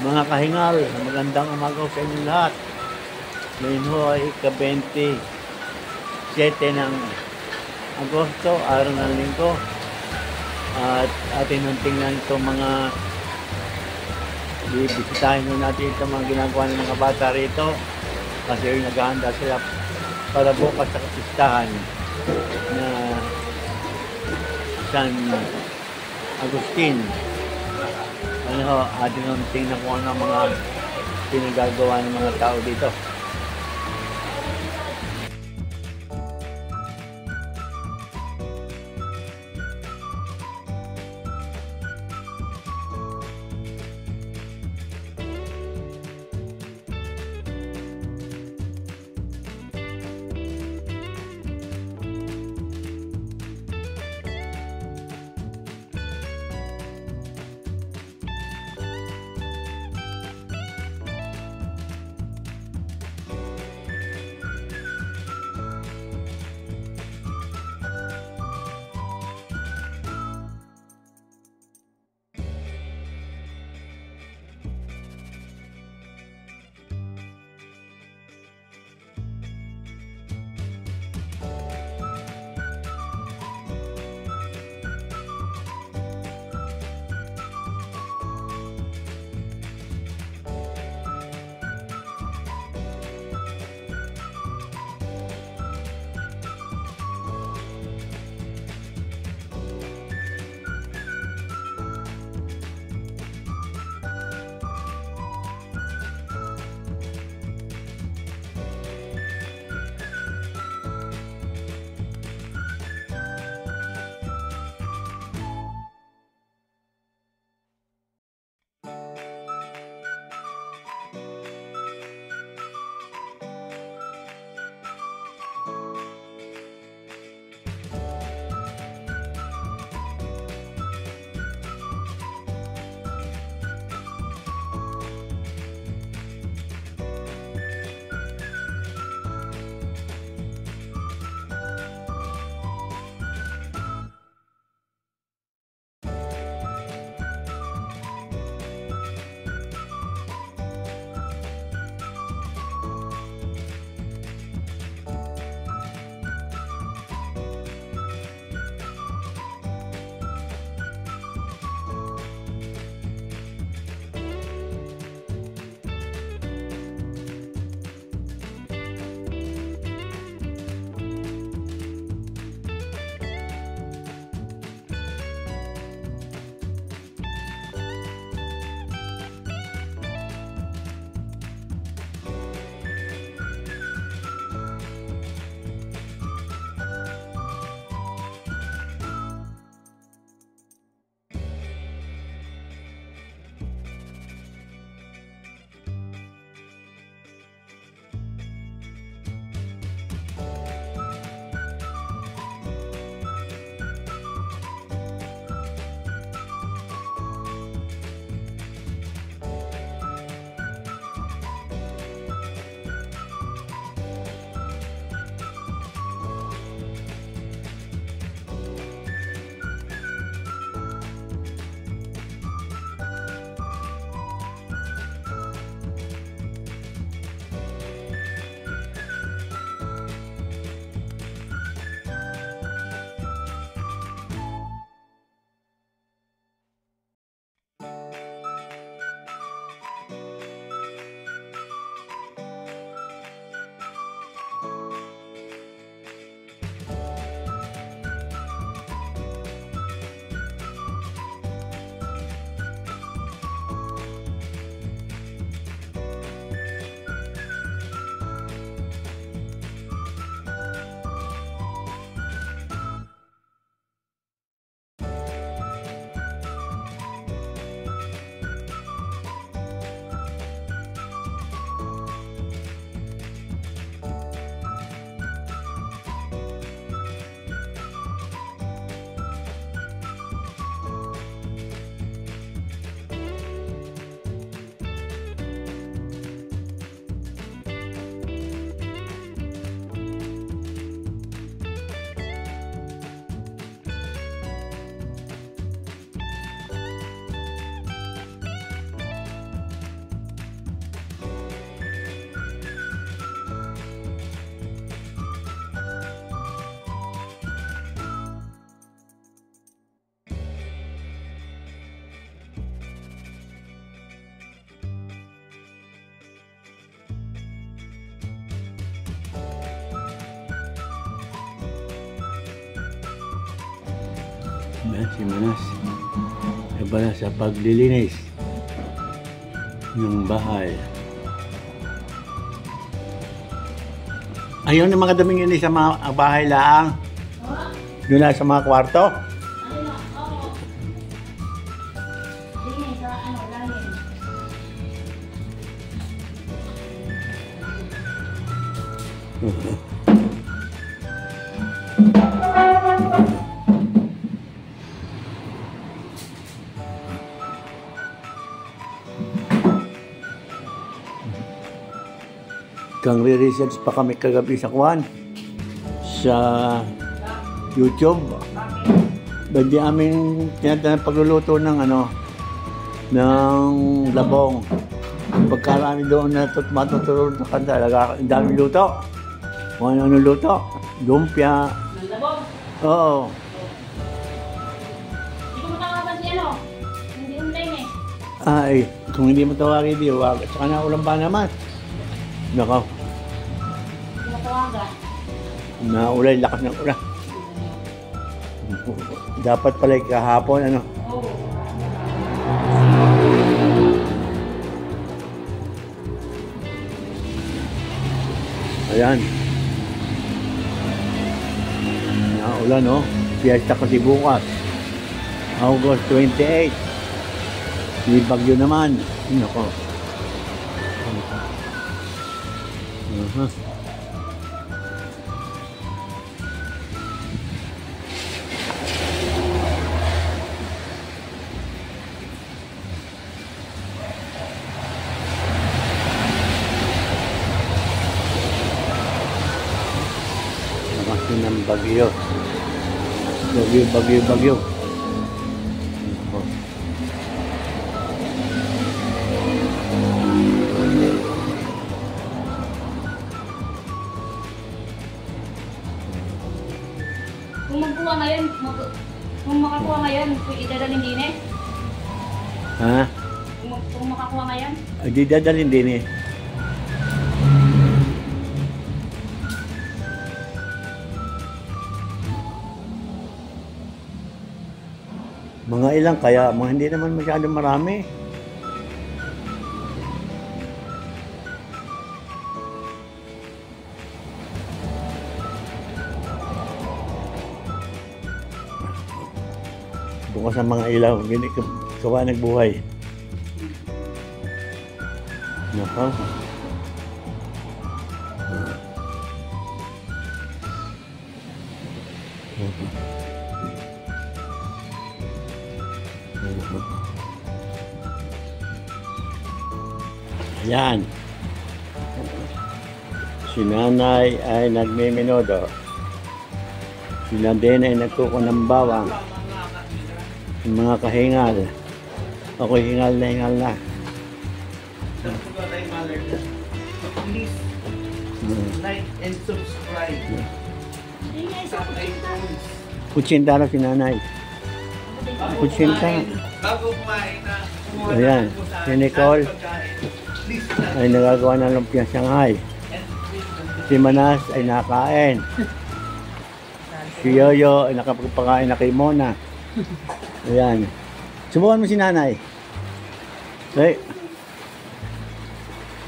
Mga kahingal, magandang umaga sa inyo lahat. Ngayon ho ay ika-27 ng Agosto, araw ng linggo. At atin nang tingnan itong mga bibisitahin ho natin itong mga ginagawa ng mga bata rito. Kasi naghahanda sila para bukas sa kapistahan na San Agustin. Ano ho, atin nang tingnan kung ano ang mga pinagagawa ng mga tao dito. Ayan, si Manas. Iba na sa paglilinis ng bahay. Ayun yung mga daming yun sa mga bahay laang. Doon na sa mga kwarto. Kang re-research pa kami kagabi sa Kwan sa YouTube. Hindi amin tinatanong pagluluto ng ng labong. Pagkarami doon na matutulog na kanta, ang daming luto. Kung ano luto, lumpia. Ng labong? Oo. Hindi ko matawagan si hindi online eh. Ay, kung hindi mo tawagin, di wag. Saka na ulam ba naman? Nako. Hindi ko matawagan. Naulay, lakas ng ulan. Dapat pala kahapon, Oo. Ayan. Naulan, no? Fiesta kasi bukas. August 28. May bagyo naman. Nako. Kasi ng bagyo. Bagyo. Kung magkuha ngayon, kung makakuha ngayon, idadalhin din eh. Ha? Kung makakuha ngayon? Ay, di dadalhin din eh. Mga ilang kaya, mga hindi naman masyadong marami. Bukas ang mga ilaw, gini kawa nagbuhay. Nako. Ayan. Si nanay ay nagmiminodo. Si Nadine ay nagkukunang bawang. Yung mga kahingal. Ako'y hingal na. Please like and subscribe sa iTunes. Kutsinta na si nanay. Kutsinta. Bago kumain na Ayan. Si Nicole please ay nagagawa ng lumpia Shanghai. Si Manas ay nakain. Si Yoyo ay nakapagpakain na kay Mona. Ayan. Subukan mo si nanay. Ay.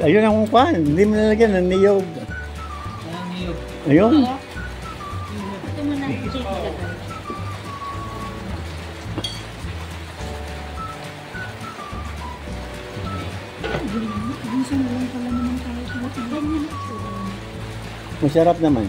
Ayun ang kwan. Hindi mo nalagyan ng niyog. Ayun. Ito mo na. Masarap naman.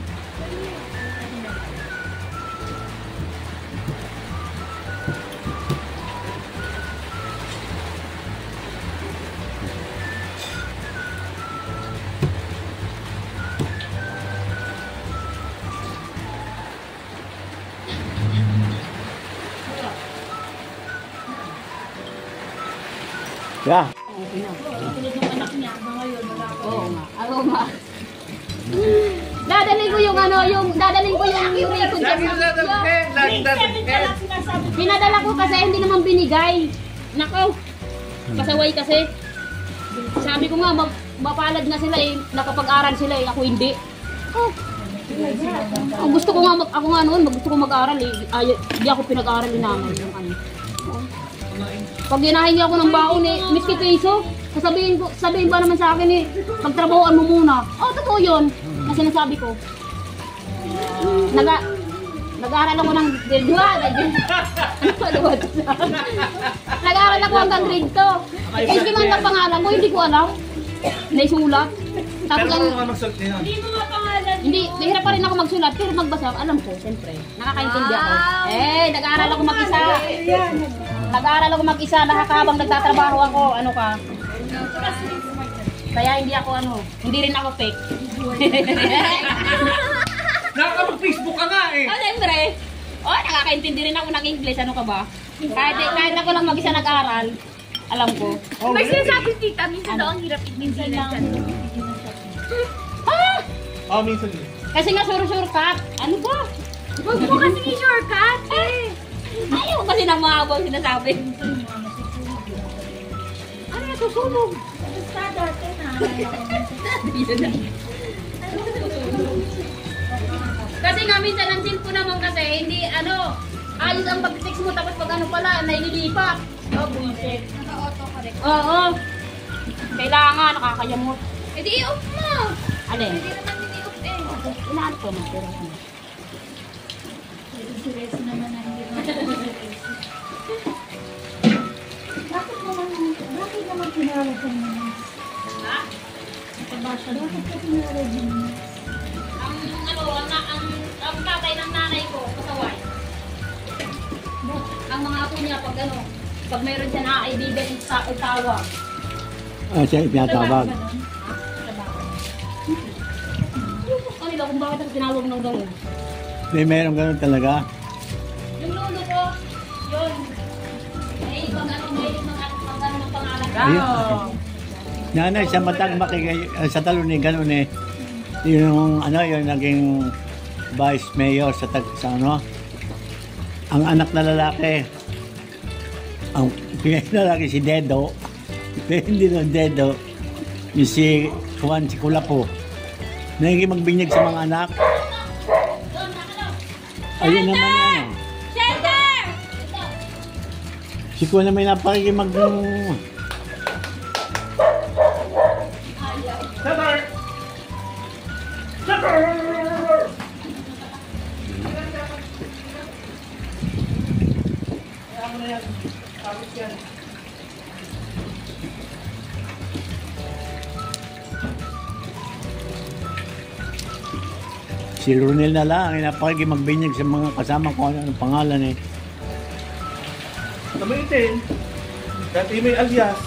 Yeah. Tulad ng anak niya, ngayon, wala ko. Oo nga. Ako nga. Dadalhin ko yung record Lagi dyan. dadalhin. Lagi dadalhin. Pinadala ko kasi hindi naman binigay. Nako. Pasaway kasi. Sabi ko nga, mapalad na sila eh. Nakapag-aral sila eh. Ako hindi. Oh. Ang gusto ko nga, ako nga noon, gusto ko mag-aral eh. Di ako pinag-aral ni nanay. Yung ano. Pag ginahingi ako ng baon eh, miski piso, sabihin pa naman sa akin eh, pagtrabahoan mo muna. Oh, totoo yun. Ang sinasabi ko. Nag-aaral ako ng grade 1. Nag-aaral ako hanggang grade 2. Kasi man lang pangalan ko, hindi ko alam. Naisulat. Tapos Pero lang, ano nga magsulat niya? hindi, nahirap pa rin ako magsulat, pero magbasa, alam ko, siyempre. Nakakaintindi ako. Nag-aaral ako mag-isa. Nag-aaral ako mag-isa, habang nagtatrabaho ako, ano ka. Kaya hindi ako hindi rin ako fake. Nakakapag-Facebook ka nga eh. Siyempre. Nakakaintindi rin ako ng English, ano ka ba? Kahit ako lang mag-isa nag-aaral, alam ko. May sinasabi tita, minsan daw ang hirap minsan lang. Minsan din. Kasi nga shortcut. Ano ba? Huwag mo kasi i-shortcut eh. Ayaw kasi nang mahabang sinasabi. Ano yung susunog? Basta dati na. Kasi nga minsan ang cellphone naman kasi hindi ayos ang pag-text mo tapos pag pala naililipat. Oh, bullshit. Naka-auto-correct. Oo. Kailangan nakakayamot. E di i-off mo. Alin? Hindi naman din i-off eh. Inaan ko na pero Serious naman na hindi mo. Bakit naman pinawag ka naman? Ha? Bakit ka pinawag naman? Ang tatay ng nanay ko, kasaway. Ang mga apo niya pag mayroon siya na kaibigan itawag. Siya ipinatawag. Kanila kung bakit ako tinawag ng gano'n. Meron ganun talaga. Yung lolo ko, yun. May ng pangalan. Ayun. Nanay, sa Matag sa Talon ganun eh. Yung yung naging vice mayor sa ang anak na lalaki. Ang lalaki si Dedo. Hindi na Dedo. Yung si Juan, si Kulapo. Naging magbinyag sa mga anak. Ayun naman yan. Shelter! Si Juan naman napakiging Sabar! Sabar! Kaya mo na yan. Tapos yan. Si Ronel na lang, napakiging magbinyag sa mga kasama ko anong pangalan eh. Tamitin. Dati may alias.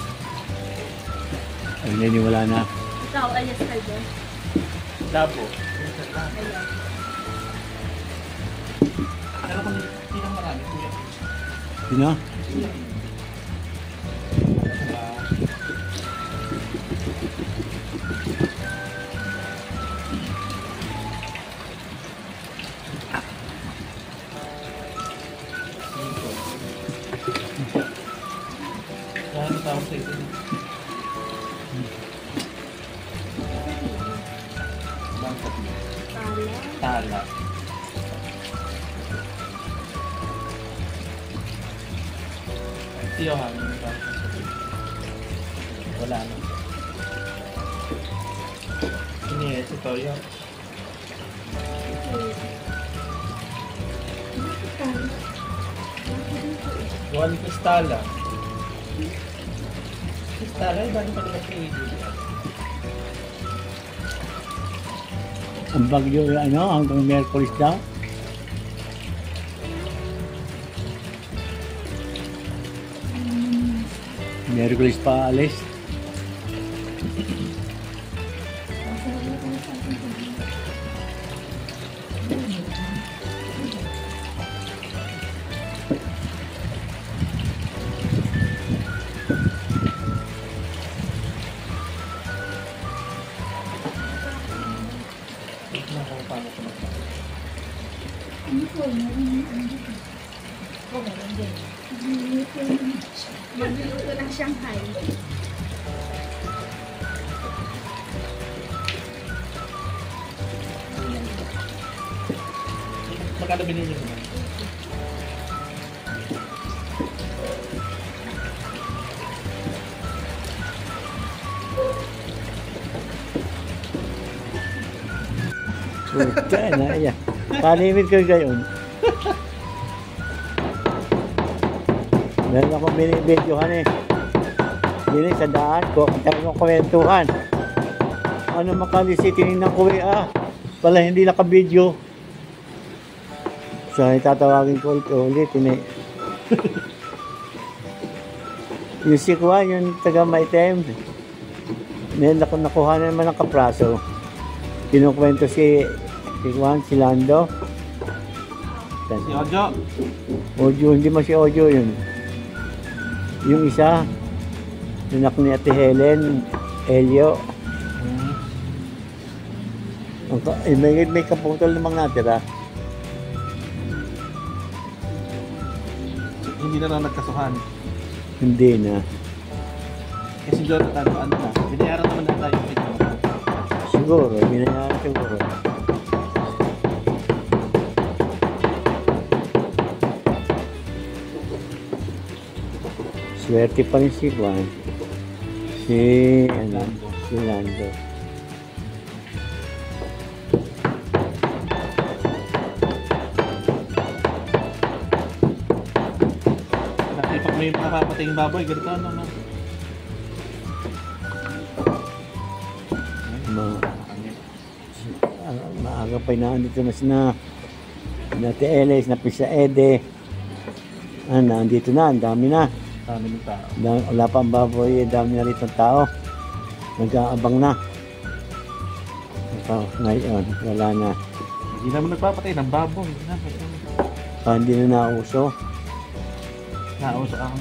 Ay, hindi wala na. Ikaw, alias ka dyan. Labo. Ano kung pinang-marami, kuya? Sino? Ano tawag sa ito? Tala. Tiyohan. Wala na. Ini ito yun. Juan Cristala. Cristala, iba rin pala sa Ang bagyo hanggang Merkulis daw. Merkulis pa alis. Magluluto ng Shanghai. magkano binili mo? Puta na yan. Kalimit ko gayon. Meron akong binibidyohan eh. Yun sa daan ko, kung kwentuhan. Ano makalisi, tinignan ko eh pala hindi nakabidyo. So, itatawagin ko ulit. Yung si Kwan, yung taga Maitem. Nakuha na naman ng kapraso. Kinukwento si Kwan, si Lando. Si Ojo. Ojo, hindi mo si Ojo yun. Yung isa, anak ni Ate Helen, Elio. May kaputol namang natira. Hindi na raw nagkasuhan. Hindi na. Kasi Jonathan, ano na, binayaran naman na tayo. Siguro, binayaran siguro. Swerte pa rin si Juan. Si Lando. Pag may makapatay yung baboy, ganito ano. Maaga pa dito na sina Nate Elis, na Pisa Ede. Nandito na, ang dami na. Dami ng tao. Wala pa ang baboy, dami na rito ng tao. Nag-aabang na. Ngayon, wala na. Hindi naman nagpapatay ng baboy. Hindi na nauso. Nauso ako.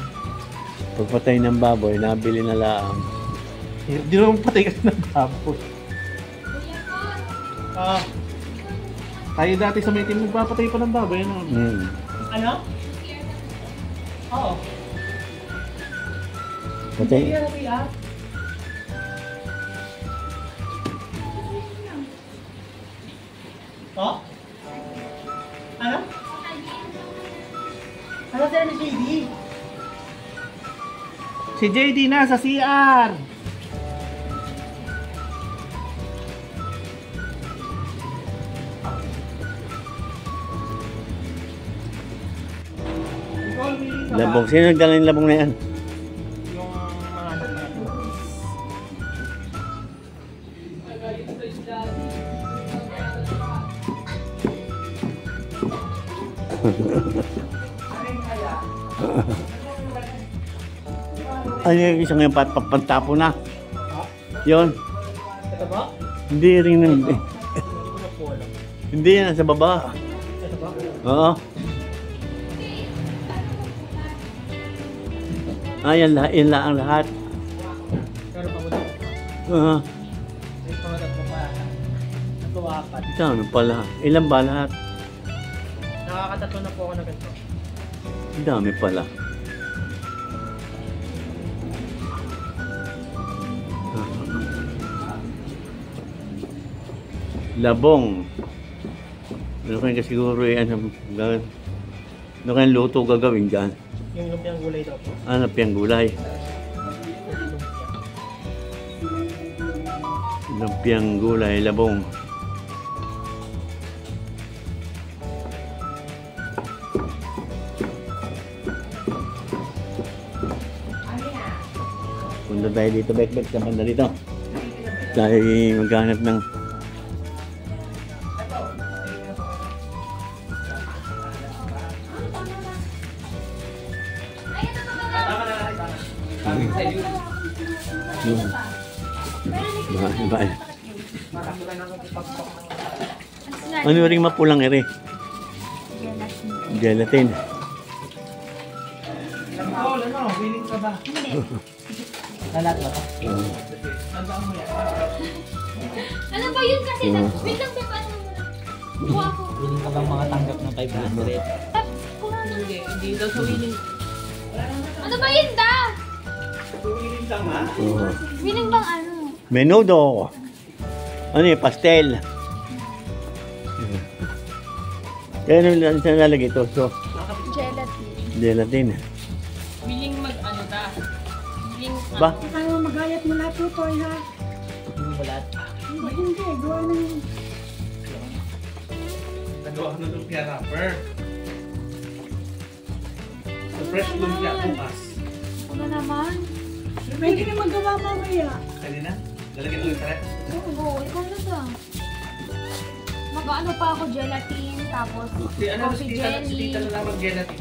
Pagpatay ng baboy, nabili na lang. Hindi naman patay kasi ng baboy. Tayo dati sa may team magpapatay pa ng baboy. Ano? Ano? Oo. Patay. Oh? Ano? Ano tayo ni JD? Si JD na sa CR! Labong. Sino nagdala yung labong na yan? Yung mga anak na ito. Ano yung isang ngayon pantapo na? Yun. Ito ba? Hindi rin hindi yan, sa baba. Ito ba? Oo. Yan lang ang lahat. Pero pamunod. May pangatap mo pa. Ito apat. Ito, ano pala? Ilan ba lahat? Nakakatato na po ako na ganito. Ang dami pala. Labong. Ano kaya siguro ano kaya luto gagawin dyan? Yung lumpiang gulay daw po. Ano piyang gulay? Lumpiang gulay, labong. Punta tayo dito, back sa banda dito. Tayo maghanap ng ano ring mapulang ere? Gelatin. Ano? Willing ka ba? Hindi. Lalat ba? Tandaan mo yan. Ano ba yun kasi? Wait lang, Beb. Ano mo na? Kuha ko. Willing ka bang makatanggap ng 500? Kuha mo. Hindi daw sa willing. Ano ba yun, da? Willing ka ma? Willing bang ano? Menudo. Ano yung pastel? Kaya ano saan nalagay ito? So, Gelatin. gelatin. Biling mag-ano ta? Biling Ba? Kaya magayat mo lahat ito, ha? Hindi mo balat? Hindi, gawa ng... Nagawa ko ng lumpia wrapper. Sa fresh lumpia bukas. Ano naman? Pwede na magawa mamaya. Kanina? Lalagyan ulit ka rin? Oo, ikaw na sa. Mag-ano pa ako, gelatin, tapos Si ano si coffee tita, si jelly. tita na lang mag-gelatin.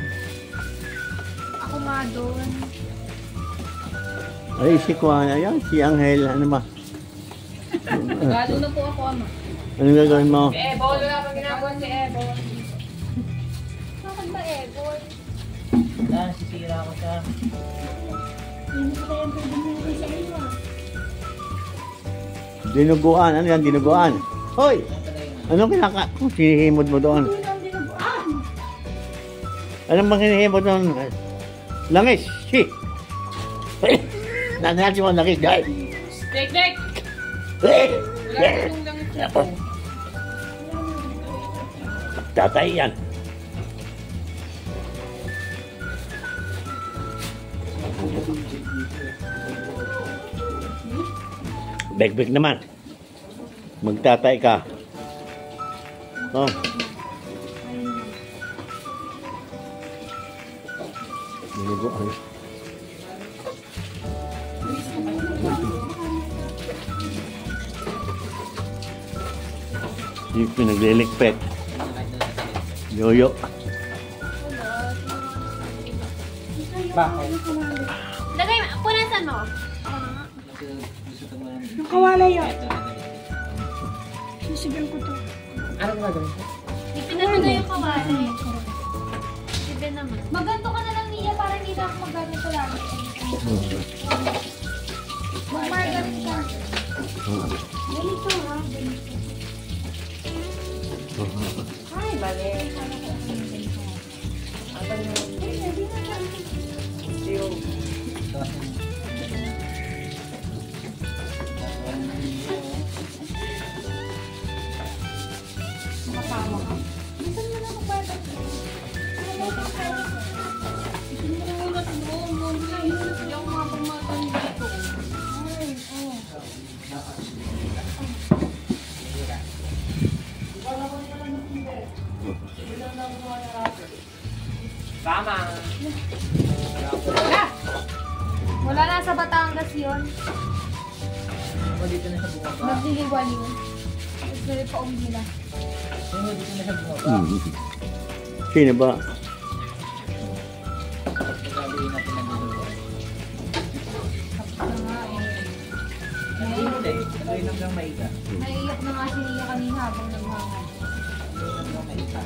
Ako nga doon. Ay, si Kuan. Ayan, si Angel. Ano ba? Galo na po ako, ama. Anong gagawin mo? Ebol, wala kang ginagawa si Ebol. Bakit ba Ebol? Sisira ko siya. Hindi ko kaya pwede mo sa iyo, ha? Dinuguan. Ano yan? Dinuguan. Hoy! Anong sinihimod mo doon? Ito lang dinuguan. Anong bang sinihimod doon? Langis! Si! Nangyari mo langis, guys! Dek! Wala akong langit Ako. Tatay yan. Bek-bek naman. Magtatay ka. Oh. Dinuguan. Yung pinaglilikpet. Yoyo. Bakit? Lagay, punasan mo. Yung kawala yun. Sisigan ko to. Ano ba gagawin ko? Dito na lagay yung kawali. Dito naman. Maganto ka na lang niya para hindi na ako magganto lagi. Mag-margaret ka. Ganito ha. Ay, bale. Tama! Wala na sa Batangas yun. Ako dito na siya bumaba. Nagliliwaliw. Gusto rin pa nila. Ano dito na siya bumaba? Sino ba? Sabihin natin na dito. Ayun hanggang maiga. Naiiyak na nga si Nia kanina habang naghangad. Hanggang maiga.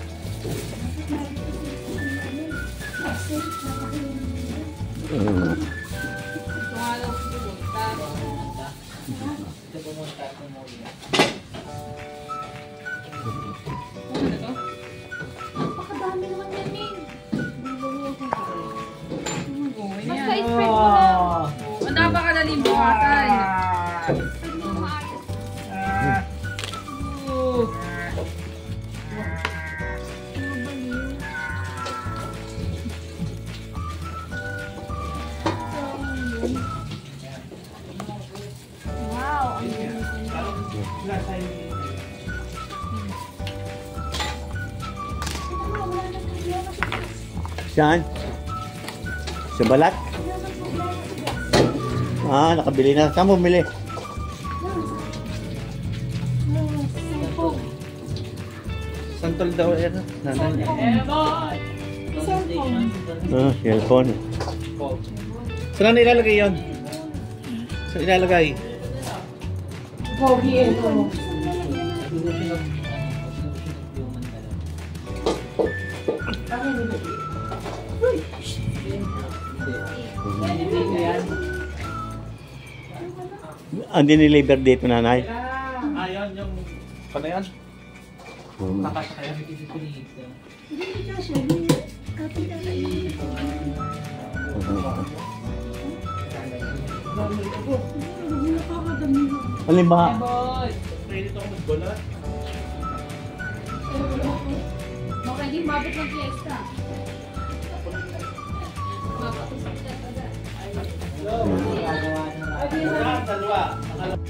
Tumalaw ko pumunta. Ito pumunta at tumuloy. Ano na to? Napakadami naman yan, Min. Oo, yun Basta yan. i-spread mo lang. Ang napakadaling buhatan. Spread mo maayos. Oo. Wow, ang galing. Saan? Sa balat? Ah, nakabili na. Saan bumili? Santol daw yan. Nanay. Ah, cellphone. Saan na ilalagay yun? Saan ilalagay? Pogi ito. Ang diniliver dito, nanay. Ah, yun. Yung... Paano yan? Kakasa kaya? Hindi ka siya. Kapit na kayo. Alin ba? Pwede ito ako magbalat. Okay, Hindi mabot ng fiesta. Dalawa.